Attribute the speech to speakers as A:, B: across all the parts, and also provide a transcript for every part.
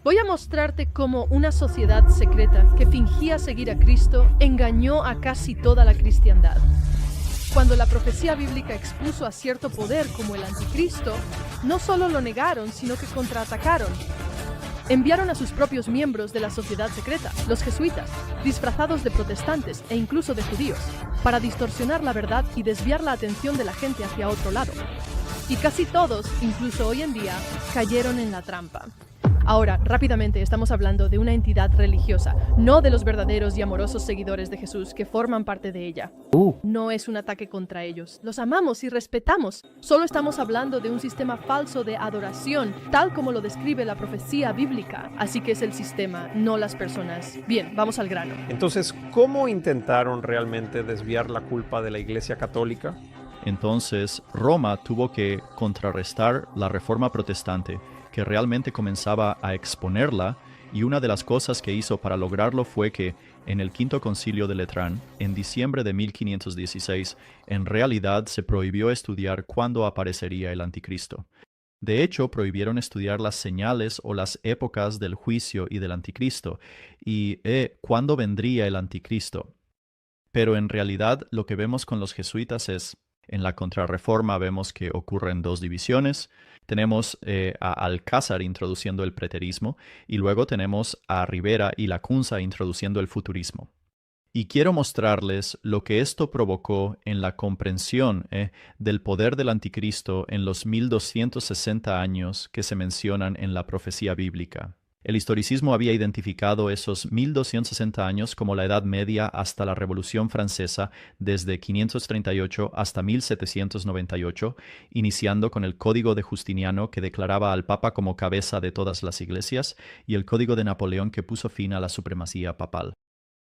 A: Voy a mostrarte cómo una sociedad secreta que fingía seguir a Cristo engañó a casi toda la cristiandad. Cuando la profecía bíblica expuso a cierto poder como el anticristo, no solo lo negaron, sino que contraatacaron. Enviaron a sus propios miembros de la sociedad secreta, los jesuitas, disfrazados de protestantes e incluso de judíos, para distorsionar la verdad y desviar la atención de la gente hacia otro lado. Y casi todos, incluso hoy en día, cayeron en la trampa. Ahora, rápidamente, estamos hablando de una entidad religiosa, no de los verdaderos y amorosos seguidores de Jesús que forman parte de ella. No es un ataque contra ellos. Los amamos y respetamos. Solo estamos hablando de un sistema falso de adoración, tal como lo describe la profecía bíblica. Así que es el sistema, no las personas. Bien, vamos al grano.
B: Entonces, ¿cómo intentaron realmente desviar la culpa de la Iglesia Católica?
C: Entonces, Roma tuvo que contrarrestar la Reforma Protestante, que realmente comenzaba a exponerla, y una de las cosas que hizo para lograrlo fue que, en el Quinto Concilio de Letrán, en diciembre de 1516, en realidad se prohibió estudiar cuándo aparecería el anticristo. De hecho, prohibieron estudiar las señales o las épocas del juicio y del anticristo, y cuándo vendría el anticristo. Pero en realidad lo que vemos con los jesuitas es, en la Contrarreforma vemos que ocurren dos divisiones. Tenemos a Alcázar introduciendo el preterismo y luego tenemos a Rivera y Lacunza introduciendo el futurismo. Y quiero mostrarles lo que esto provocó en la comprensión del poder del anticristo en los 1260 años que se mencionan en la profecía bíblica. El historicismo había identificado esos 1260 años como la Edad Media hasta la Revolución Francesa, desde 538 hasta 1798, iniciando con el Código de Justiniano, que declaraba al Papa como cabeza de todas las iglesias, y el Código de Napoleón, que puso fin a la supremacía papal.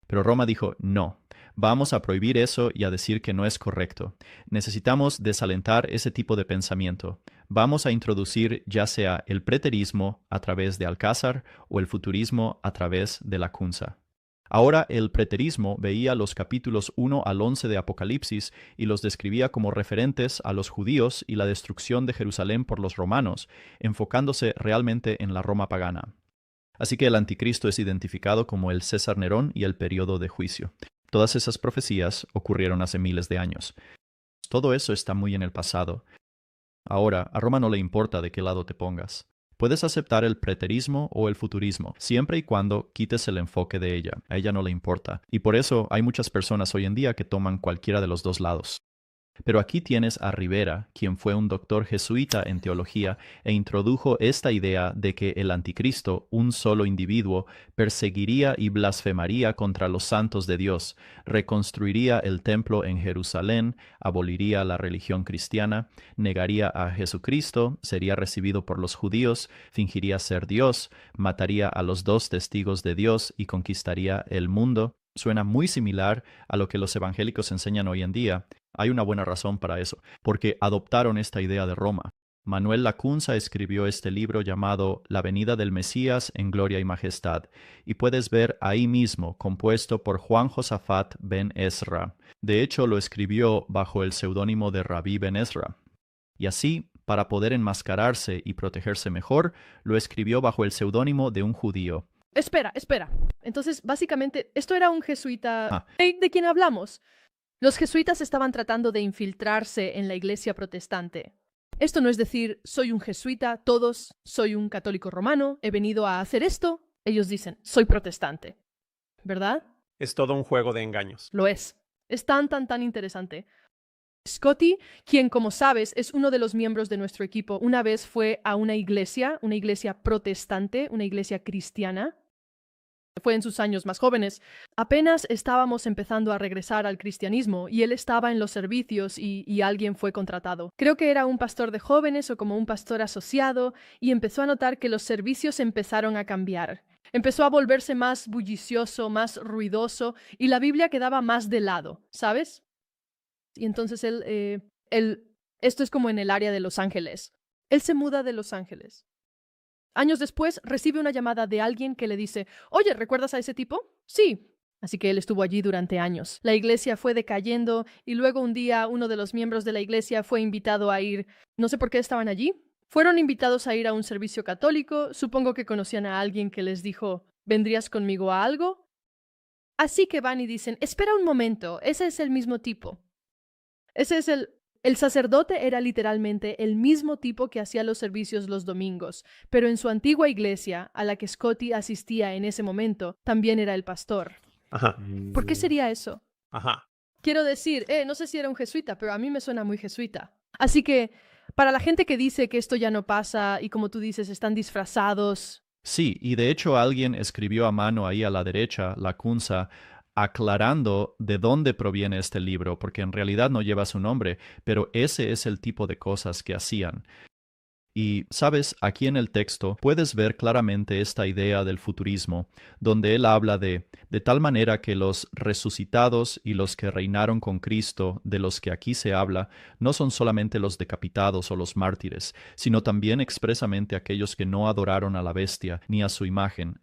C: Pero Roma dijo, no, vamos a prohibir eso y a decir que no es correcto. Necesitamos desalentar ese tipo de pensamiento. Vamos a introducir ya sea el preterismo a través de Alcázar o el futurismo a través de Lacunza. Ahora el preterismo veía los capítulos 1 al 11 de Apocalipsis y los describía como referentes a los judíos y la destrucción de Jerusalén por los romanos, enfocándose realmente en la Roma pagana. Así que el anticristo es identificado como el César Nerón y el período de juicio. Todas esas profecías ocurrieron hace miles de años. Todo eso está muy en el pasado. Ahora, a Roma no le importa de qué lado te pongas. Puedes aceptar el preterismo o el futurismo, siempre y cuando quites el enfoque de ella. A ella no le importa. Y por eso hay muchas personas hoy en día que toman cualquiera de los dos lados. Pero aquí tienes a Rivera, quien fue un doctor jesuita en teología e introdujo esta idea de que el anticristo, un solo individuo, perseguiría y blasfemaría contra los santos de Dios, reconstruiría el templo en Jerusalén, aboliría la religión cristiana, negaría a Jesucristo, sería recibido por los judíos, fingiría ser Dios, mataría a los dos testigos de Dios y conquistaría el mundo. Suena muy similar a lo que los evangélicos enseñan hoy en día. Hay una buena razón para eso, porque adoptaron esta idea de Roma. Manuel Lacunza escribió este libro llamado La venida del Mesías en gloria y majestad, y puedes ver ahí mismo, compuesto por Juan Josafat ben Ezra. De hecho, lo escribió bajo el seudónimo de Rabí ben Ezra. Y así, para poder enmascararse y protegerse mejor, lo escribió bajo el seudónimo de un judío.
A: Espera. Entonces, básicamente, esto era un jesuita... ¿De quién hablamos? Los jesuitas estaban tratando de infiltrarse en la iglesia protestante. Esto no es decir, soy un jesuita, todos, soy un católico romano, he venido a hacer esto. Ellos dicen, soy protestante. ¿Verdad?
B: Es todo un juego de engaños.
A: Lo es. Es tan interesante. Scotty, quien como sabes es uno de los miembros de nuestro equipo, una vez fue a una iglesia protestante, una iglesia cristiana. Fue en sus años más jóvenes. Apenas estábamos empezando a regresar al cristianismo y él estaba en los servicios y alguien fue contratado. Creo que era un pastor de jóvenes o como un pastor asociado y empezó a notar que los servicios empezaron a cambiar. Empezó a volverse más bullicioso, más ruidoso y la Biblia quedaba más de lado, ¿sabes? Y entonces esto es como en el área de Los Ángeles. Él se muda de Los Ángeles. Años después, recibe una llamada de alguien que le dice, oye, ¿recuerdas a ese tipo? Sí. Así que él estuvo allí durante años. La iglesia fue decayendo y luego un día uno de los miembros de la iglesia fue invitado a ir. No sé por qué estaban allí, Fueron invitados a ir a un servicio católico, supongo que conocían a alguien que les dijo, ¿vendrías conmigo a algo? Así que van y dicen, espera un momento, ese es el mismo tipo. Ese es el sacerdote era literalmente el mismo tipo que hacía los servicios los domingos, pero en su antigua iglesia, a la que Scotty asistía en ese momento, también era el pastor.
B: Ajá,
A: ¿Por qué sería eso?
B: ajá.
A: Quiero decir, no sé si era un jesuita, pero a mí me suena muy jesuita. Así que, para la gente que dice que esto ya no pasa y como tú dices, están disfrazados.
C: Sí, y de hecho alguien escribió a mano ahí a la derecha, la Kunza, aclarando de dónde proviene este libro, porque en realidad no lleva su nombre, pero ese es el tipo de cosas que hacían. Y, sabes, aquí en el texto puedes ver claramente esta idea del futurismo, donde él habla de tal manera que los resucitados y los que reinaron con Cristo, de los que aquí se habla, no son solamente los decapitados o los mártires, sino también expresamente aquellos que no adoraron a la bestia, ni a su imagen,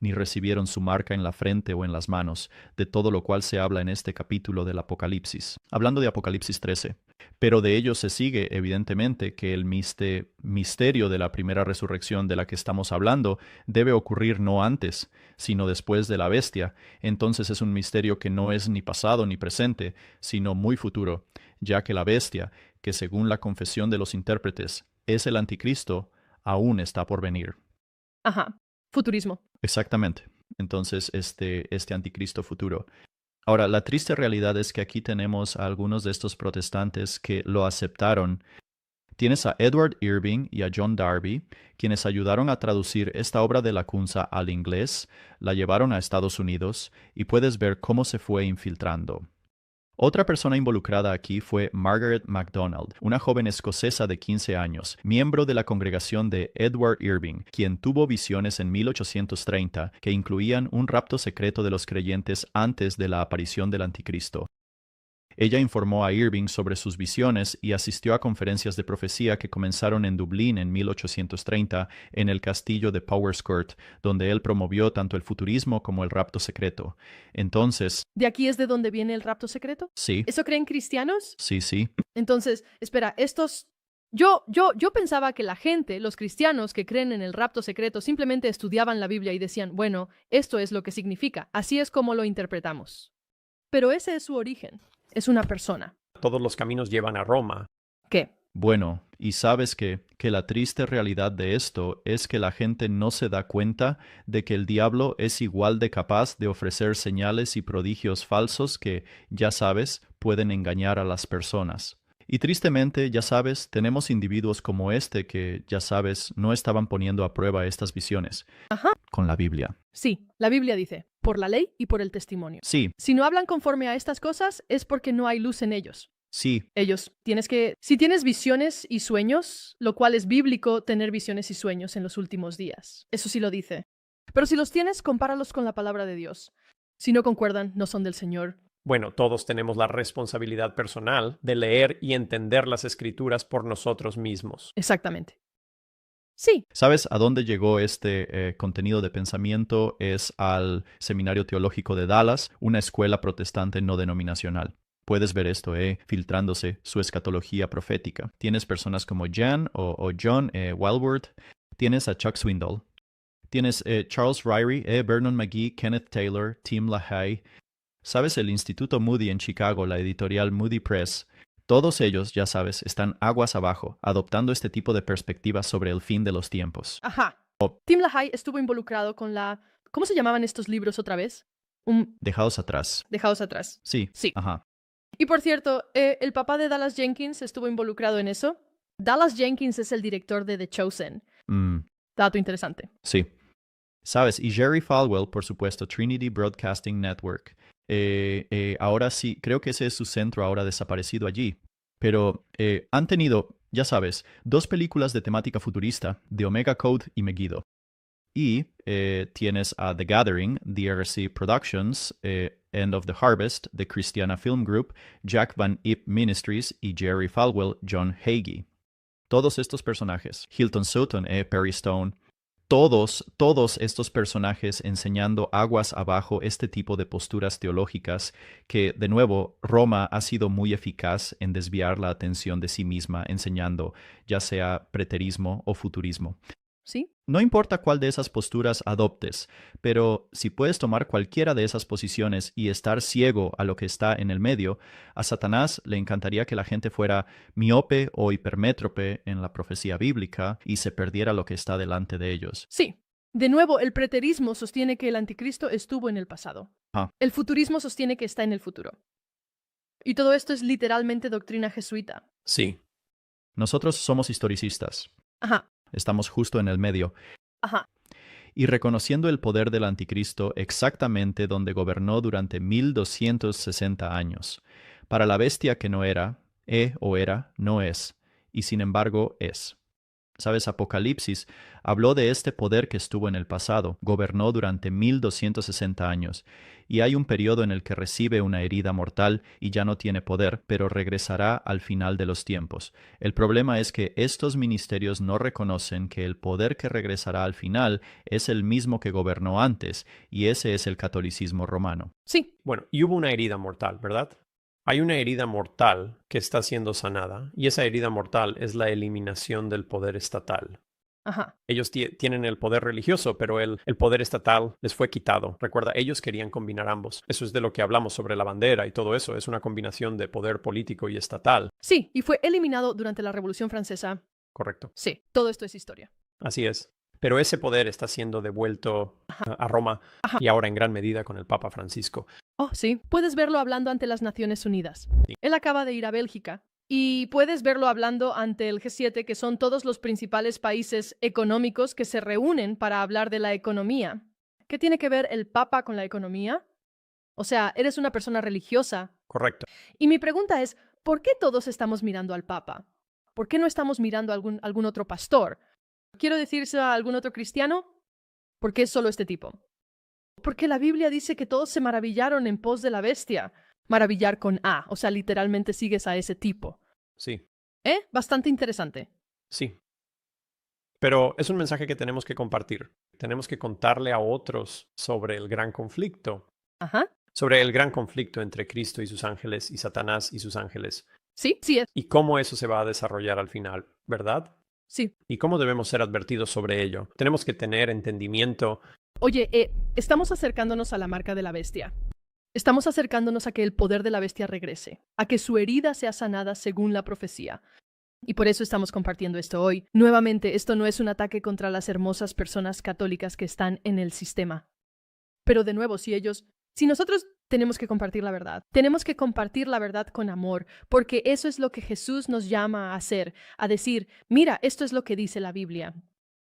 C: ni recibieron su marca en la frente o en las manos, de todo lo cual se habla en este capítulo del Apocalipsis. Hablando de Apocalipsis 13. Pero de ello se sigue, evidentemente, que el misterio de la primera resurrección de la que estamos hablando debe ocurrir no antes, sino después de la bestia. Entonces es un misterio que no es ni pasado ni presente, sino muy futuro, ya que la bestia, que según la confesión de los intérpretes es el anticristo, aún está por venir.
A: Ajá, futurismo.
C: Exactamente. Entonces, este anticristo futuro. Ahora, la triste realidad es que aquí tenemos a algunos de estos protestantes que lo aceptaron. Tienes a Edward Irving y a John Darby, quienes ayudaron a traducir esta obra de la Kunza al inglés, la llevaron a Estados Unidos y puedes ver cómo se fue infiltrando. Otra persona involucrada aquí fue Margaret MacDonald, una joven escocesa de 15 años, miembro de la congregación de Edward Irving, quien tuvo visiones en 1830 que incluían un rapto secreto de los creyentes antes de la aparición del Anticristo. Ella informó a Irving sobre sus visiones y asistió a conferencias de profecía que comenzaron en Dublín en 1830 en el castillo de Powerscourt, donde él promovió tanto el futurismo como el rapto secreto. Entonces,
A: ¿De aquí es de donde viene el rapto secreto?
C: sí,
A: ¿Eso creen cristianos?
C: sí.
A: Entonces, espera, Yo pensaba que la gente, los cristianos que creen en el rapto secreto, simplemente estudiaban la Biblia y decían, bueno, esto es lo que significa, así es como lo interpretamos. Pero ese es su origen. Es una persona.
B: Todos los caminos llevan a Roma.
A: ¿Qué?
C: Bueno, y sabes que la triste realidad de esto es que la gente no se da cuenta de que el diablo es igual de capaz de ofrecer señales y prodigios falsos que, ya sabes, pueden engañar a las personas. Y tristemente, ya sabes, tenemos individuos como este que, ya sabes, no estaban poniendo a prueba estas visiones.
A: Ajá.
C: Con la Biblia.
A: Sí, la Biblia dice, por la ley y por el testimonio.
C: Sí,
A: Si no hablan conforme a estas cosas, es porque no hay luz en ellos.
C: sí,
A: Si tienes visiones y sueños, lo cual es bíblico tener visiones y sueños en los últimos días. Eso sí lo dice. Pero si los tienes, compáralos con la palabra de Dios. Si no concuerdan, no son del Señor.
B: Bueno, todos tenemos la responsabilidad personal de leer y entender las escrituras por nosotros mismos.
A: Exactamente. Sí,
C: ¿Sabes a dónde llegó este contenido de pensamiento? Es al Seminario Teológico de Dallas, una escuela protestante no denominacional. Puedes ver esto, filtrándose su escatología profética. Tienes personas como Jan o John Walworth. Tienes a Chuck Swindoll. Tienes Charles Ryrie, Vernon McGee, Kenneth Taylor, Tim LaHaye. ¿Sabes? El Instituto Moody en Chicago, la editorial Moody Press. Todos ellos, ya sabes, están aguas abajo, adoptando este tipo de perspectivas sobre el fin de los tiempos.
A: ajá. Tim LaHaye estuvo involucrado con la... ¿Cómo se llamaban estos libros otra vez?
C: Dejados atrás.
A: Dejados atrás.
C: Sí.
A: Sí.
C: Ajá.
A: Y por cierto, el papá de Dallas Jenkins estuvo involucrado en eso. Dallas Jenkins es el director de The Chosen. Dato interesante.
C: Sí. ¿Sabes? Y Jerry Falwell, por supuesto, Trinity Broadcasting Network. Ahora sí, creo que ese es su centro ahora desaparecido allí. Pero han tenido, ya sabes, 2 películas de temática futurista, de Omega Code y Megiddo. Y tienes a The Gathering, DRC Productions, End of the Harvest, The Christiana Film Group, Jack Van Eep Ministries y Jerry Falwell, John Hagee. Todos estos personajes, Hilton Sutton, Perry Stone, todos estos personajes enseñando aguas abajo este tipo de posturas teológicas que, de nuevo, Roma ha sido muy eficaz en desviar la atención de sí misma, enseñando ya sea preterismo o futurismo.
A: ¿Sí?
C: No importa cuál de esas posturas adoptes, pero si puedes tomar cualquiera de esas posiciones y estar ciego a lo que está en el medio, a Satanás le encantaría que la gente fuera miope o hipermétrope en la profecía bíblica y se perdiera lo que está delante de ellos.
A: Sí. De nuevo, el preterismo sostiene que el anticristo estuvo en el pasado.
C: Ah.
A: El futurismo sostiene que está en el futuro. Y todo esto es literalmente doctrina jesuita.
B: Sí.
C: Nosotros somos historicistas.
A: Ajá,
C: Estamos justo en el medio.
A: ajá.
C: Y reconociendo el poder del anticristo exactamente donde gobernó durante 1260 años. Para la bestia que no era, o era, no es, y sin embargo es. ¿Sabes? Apocalipsis habló de este poder que estuvo en el pasado, gobernó durante 1260 años, y hay un periodo en el que recibe una herida mortal y ya no tiene poder, pero regresará al final de los tiempos. El problema es que estos ministerios no reconocen que el poder que regresará al final es el mismo que gobernó antes, y ese es el catolicismo romano.
A: Sí,
B: Bueno, y hubo una herida mortal, ¿verdad? Hay una herida mortal que está siendo sanada, y esa herida mortal es la eliminación del poder estatal.
A: ajá.
B: Ellos tienen el poder religioso, pero el poder estatal les fue quitado. Recuerda, ellos querían combinar ambos. Eso es de lo que hablamos sobre la bandera y todo eso. Es una combinación de poder político y estatal.
A: Sí, y fue eliminado durante la Revolución Francesa.
B: Correcto.
A: Sí, todo esto es historia.
B: Así es. Pero ese poder está siendo devuelto a Roma
A: Ajá.
B: y ahora en gran medida con el Papa Francisco.
A: Oh, sí. Puedes verlo hablando ante las Naciones Unidas.
B: Sí.
A: Él acaba de ir a Bélgica. Y puedes verlo hablando ante el G7, que son todos los principales países económicos que se reúnen para hablar de la economía. ¿Qué tiene que ver el Papa con la economía? O sea, eres una persona religiosa.
B: Correcto.
A: Y mi pregunta es, ¿por qué todos estamos mirando al Papa? ¿Por qué no estamos mirando a algún otro pastor? ¿Quiero decirse a algún otro cristiano? ¿Por qué es solo este tipo? Porque la Biblia dice que todos se maravillaron en pos de la bestia. Maravillar con A, o sea, literalmente sigues a ese tipo.
B: Sí.
A: Bastante interesante.
B: Sí. Pero es un mensaje que tenemos que compartir. Tenemos que contarle a otros sobre el gran conflicto.
A: Ajá.
B: Sobre el gran conflicto entre Cristo y sus ángeles y Satanás y sus ángeles.
A: Sí, sí es.
B: Y cómo eso se va a desarrollar al final, ¿verdad?
A: Sí.
B: Y cómo debemos ser advertidos sobre ello. Tenemos que tener entendimiento.
A: Oye, estamos acercándonos a la marca de la bestia. Estamos acercándonos a que el poder de la bestia regrese, a que su herida sea sanada según la profecía. Y por eso estamos compartiendo esto hoy. Nuevamente, esto no es un ataque contra las hermosas personas católicas que están en el sistema. Pero de nuevo, si nosotros tenemos que compartir la verdad, tenemos que compartir la verdad con amor, porque eso es lo que Jesús nos llama a hacer, a decir, mira, esto es lo que dice la Biblia.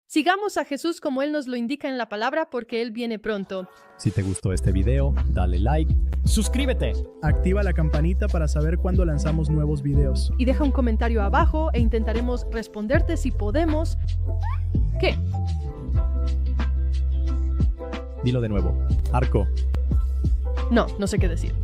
A: Sigamos a Jesús como Él nos lo indica en la palabra, porque Él viene pronto.
D: Si te gustó este video, dale like, suscríbete.
E: Activa la campanita para saber cuando lanzamos nuevos videos.
A: Y deja un comentario abajo e intentaremos responderte si podemos. ¿Qué?
D: Dilo de nuevo. Arco.
A: No sé qué decir.